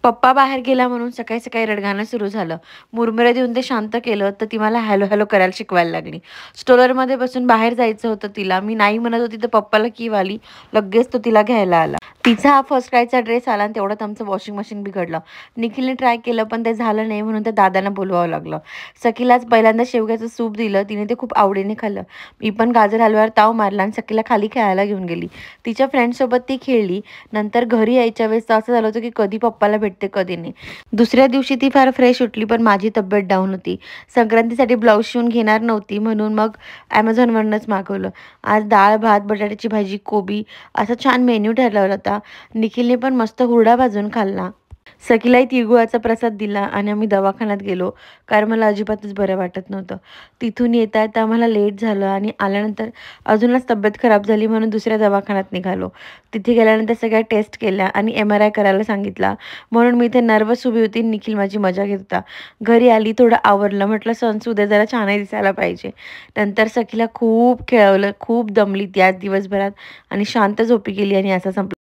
पप्पा बाहेर गेला म्हणून सकाळी-सकाळी रडगाणं सुरू झालं. मुरमुरे देऊन ते शांत केलं, तर ती मला हॅलो, हॅलो करायला शिकवायला लागली. स्ट्रोलरमध्ये बसून बाहेर जायचं होतं तिला. मी नाही म्हणत होती, तर पप्पाला कीव आली. लगेच तो तिला घ्यायला आला. तिचा हा फर्स्ट क्रायचा ड्रेस आला आणि तेवढ्यात आमचं वॉशिंग मशीन बिघडलं. निखिलने ट्राय केलं, पण ते झालं नाही म्हणून त्या दादांना बोलवावं लागलं. सखीलाच पहिल्यांदा शेवग्याचं सूप दिलं. तिने ते खूप आवडीने खाल्लं. मी पण गाजर हलव्यावर ताव मारला आणि सखीला खाली खेळायला घेऊन गेली. तिच्या फ्रेंड्ससोबत ती खेळली. नंतर घरी यायच्या वेळेस तर असं झालं होतं की कधी पप्पाला भेटते कधी नाही. दुसऱ्या दिवशी ती फार फ्रेश उठली, पण माझी तब्येत डाऊन होती. संक्रांतीसाठी ब्लाऊज शिवून घेणार नव्हती म्हणून मग Amazonवरूनच मागवलं. आज डाळ, भात, बटाट्याची भाजी, कोबी असा छान मेन्यू ठरवला होता. निखिलने पण मस्त हुरडा भाजून खाल्ला. सखीलाही तिळगुळाचा प्रसाद दिला आणि आम्ही दवाखान्यात गेलो, कारण मला अजिबातच बरं वाटत नव्हतं. तिथून येता-येता आम्हाला लेट झालं आणि आल्यानंतर अजूनच तब्येत खराब झाली म्हणून दुसऱ्या दवाखान्यात निघालो. तिथे गेल्यानंतर सगळ्या टेस्ट केल्या आणि MRI करायला सांगितला. म्हणून मी इथे नर्व्हस उभी होती. निखिल माझी मजा घेत होता. घरी आली, थोडं आवरलं. म्हटलं सणसुद्या जरा छानही दिसायला पाहिजे. नंतर सखीला खूप खेळवलं. खूप दमली ती आज दिवसभरात आणि शांत झोपी गेली आणि असा संपला.